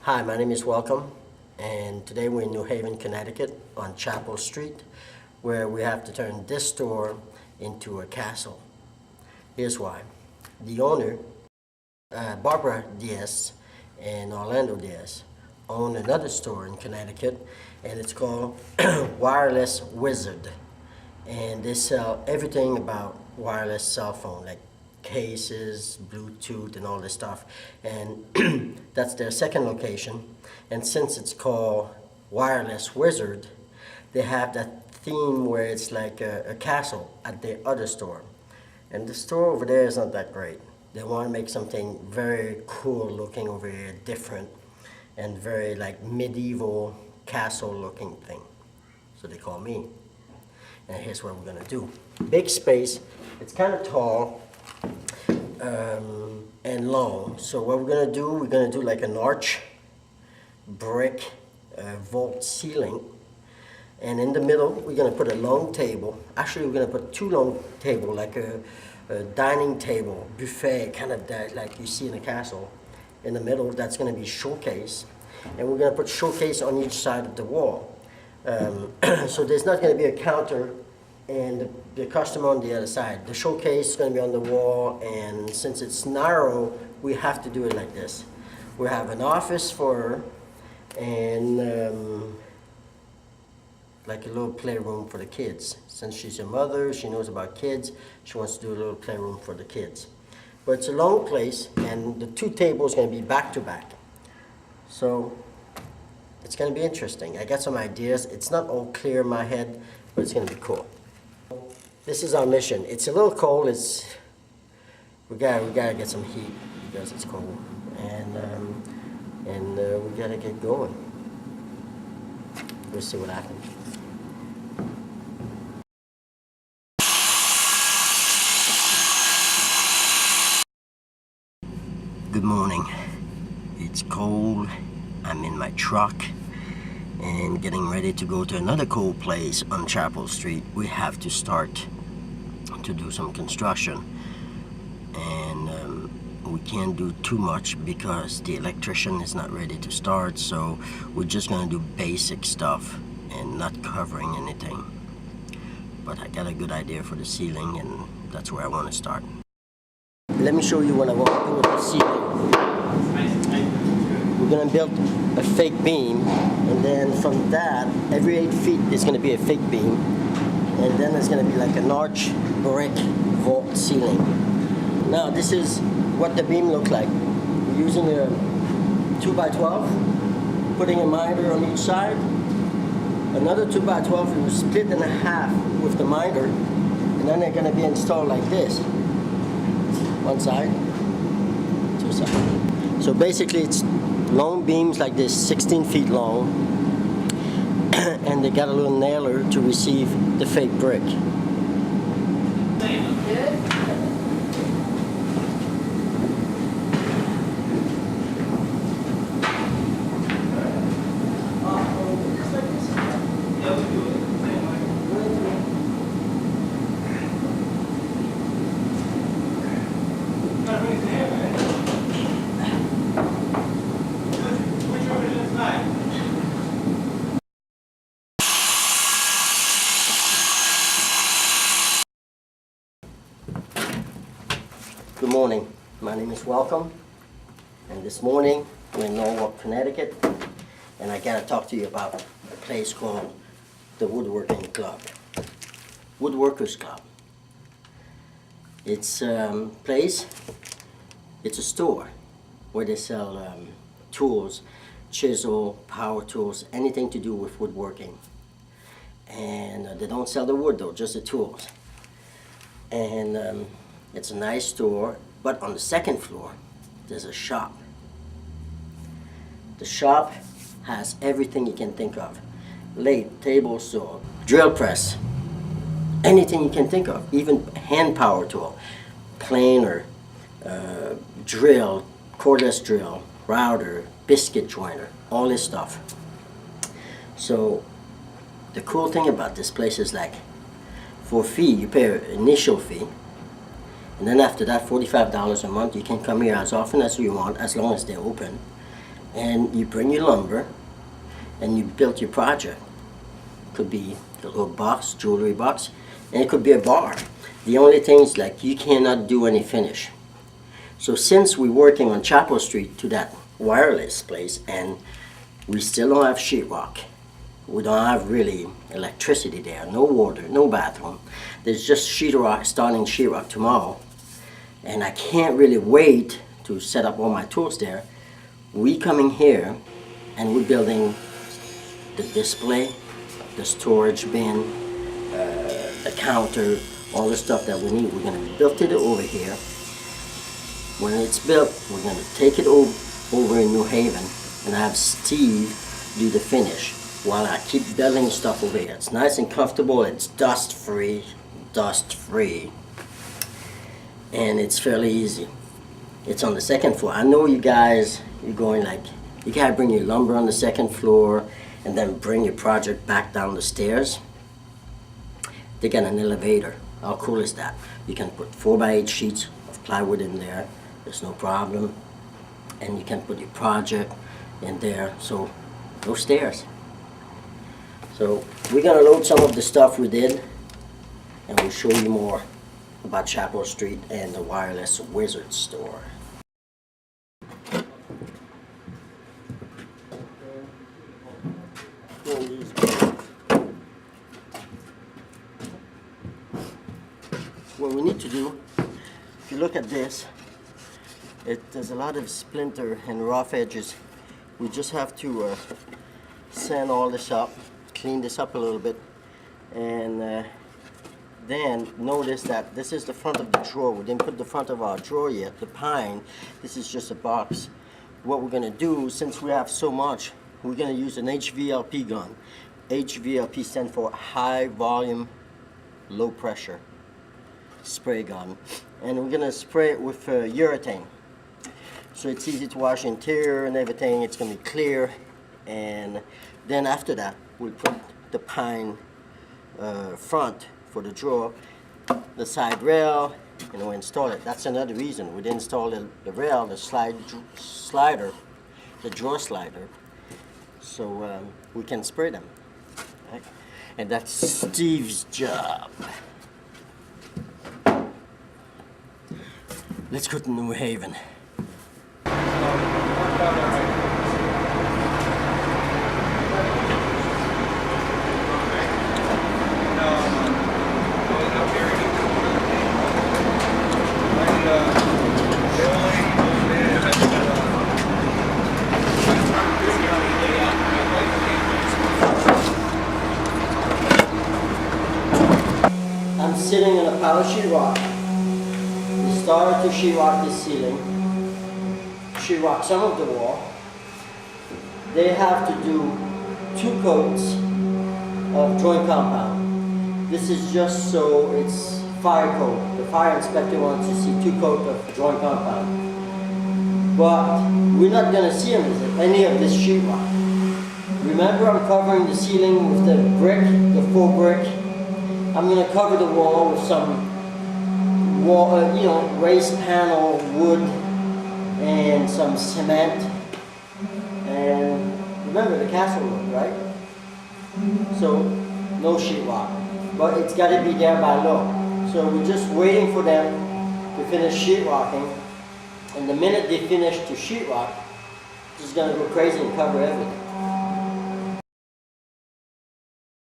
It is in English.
Hi, my name is Welcome, and today we're in New Haven, Connecticut on Chapel Street, where we have to turn this store into a castle. Here's why. The owner, Barbara Diaz and Orlando Diaz, own another store in Connecticut, and it's called Wireless Wizard. And they sell everything about wireless cell phone, like cases, Bluetooth, and all this stuff. And that's their second location. And since it's called Wireless Wizard, they have that theme where it's like a castle at their other store. And the store over there is not that great. They want to make something very cool looking over here, different, and very like medieval castle looking thing. So they call me. And here's what we're gonna do. Big space, it's kind of tall and long. So what we're gonna do like an arch, brick, vault ceiling. And in the middle, we're gonna put a long table. Actually, we're gonna put two long tables, like a dining table, buffet, kind of that, like you see in a castle. In the middle, that's gonna be showcase. And we're gonna put showcase on each side of the wall. So there's not going to be a counter and the customer on the other side. The showcase is going to be on the wall, and since it's narrow, we have to do it like this. We have an office for her and like a little playroom for the kids. Since she's a mother, she knows about kids, she wants to do a little playroom for the kids. But it's a long place, and the two tables are going to be back to back. So it's going to be interesting. I got some ideas. It's not all clear in my head, but it's going to be cool. This is our mission. It's a little cold. We gotta get some heat because it's cold, and we gotta get going. We'll see what happens. Good morning. It's cold. I'm in my truck and getting ready to go to another cool place on Chapel Street. We have to start to do some construction, and we can't do too much because the electrician is not ready to start, so we're just gonna do basic stuff and not covering anything. But I got a good idea for the ceiling, and that's where I want to start. Let me show you what I want to do with the ceiling. We're going to build a fake beam, and then from that, every 8 feet is going to be a fake beam, and then it's going to be like an arch brick vault ceiling. Now this is what the beam looks like. We're using a 2x12, putting a miter on each side. Another 2x12 we will split in half with the miter, and then they're going to be installed like this. One side, two sides. So basically it's long beams like this, 16 feet long, and they got a little nailer to receive the fake brick. Good morning. My name is Welcome, and this morning we're in Norwalk, Connecticut, and I gotta talk to you about a place called the Woodworking Club. Woodworkers Club. It's a place, it's a store where they sell tools, chisel, power tools, anything to do with woodworking. And they don't sell the wood though, just the tools. And it's a nice store, but on the second floor, there's a shop. The shop has everything you can think of. Lathe, table saw, drill press, anything you can think of, even hand power tool, planer, drill, cordless drill, router, biscuit joiner, all this stuff. So the cool thing about this place is like, for a fee, you pay an initial fee, and then after that, $45 a month, you can come here as often as you want, as long as they're open. and you bring your lumber and you build your project. Could be a little box, jewelry box, and it could be a bar. The only thing is, like, you cannot do any finish. So since we're working on Chapel Street to that wireless place, and we still don't have sheetrock, we don't have really electricity there, no water, no bathroom. There's just sheetrock, starting sheetrock tomorrow, and I can't really wait to set up all my tools there. We coming here and we're building the display, the storage bin, the counter, all the stuff that we need. We're gonna build it over here. When it's built, we're gonna take it over in New Haven and have Steve do the finish while I keep building stuff over here. It's nice and comfortable, it's dust-free, and it's fairly easy. It's on the second floor. I know you guys, you're going like, you gotta bring your lumber on the second floor and then bring your project back down the stairs. They got an elevator. How cool is that? You can put 4x8 sheets of plywood in there. There's no problem. And you can put your project in there. So no stairs. So we're gonna load some of the stuff we did, and we'll show you more about Chapel Street and the Wireless Wizard store. What we need to do, if you look at this, there's a lot of splinter and rough edges. We just have to sand all this up, clean this up a little bit, and then notice that this is the front of the drawer. We didn't put the front of our drawer yet, the pine. This is just a box. What we're gonna do, since we have so much, we're gonna use an HVLP gun. HVLP stands for high volume, low pressure spray gun, and we're gonna spray it with urethane, so it's easy to wash interior and everything. It's gonna be clear, and then after that we'll put the pine front for the drawer, the side rail, and we'll install it. That's another reason we didn't install the rail, the slider, the drawer slider, so we can spray them, right? And that's Steve's job. Let's go to New Haven. I'm sitting in a pile of sheetrock. We started to sheetrock the ceiling, sheetrock some of the wall. They have to do 2 coats of joint compound. This is just so it's fire code. The fire inspector wants to see 2 coats of joint compound. But we're not going to see any of this sheetrock. Remember, I'm covering the ceiling with the brick, the full brick. I'm going to cover the wall with some raised panel wood and some cement, and remember the castle look, right? So no sheetrock, but it's got to be there by law. So we're just waiting for them to finish sheetrocking, and the minute they finish to sheetrock, just gonna go crazy and cover everything.